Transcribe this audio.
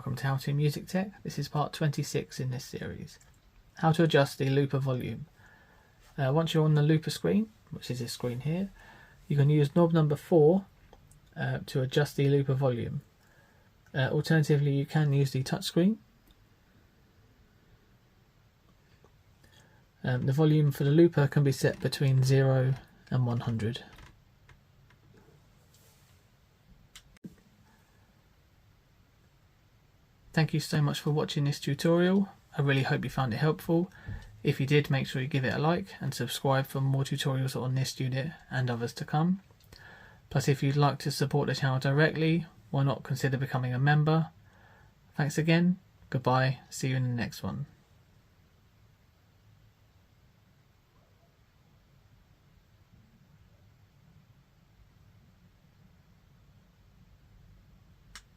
welcome to How to Music Tech. This is part 26 in this series. How to adjust the looper volume. Once you're on the looper screen, which is this screen here, you can use knob number 4 to adjust the looper volume. Alternatively, you can use the touchscreen. The volume for the looper can be set between 0 and 100. Thank you so much for watching this tutorial. I really hope you found it helpful. If you did, make sure you give it a like and subscribe for more tutorials on this unit and others to come. Plus, if you'd like to support the channel directly, why not consider becoming a member? Thanks again, goodbye, see you in the next one.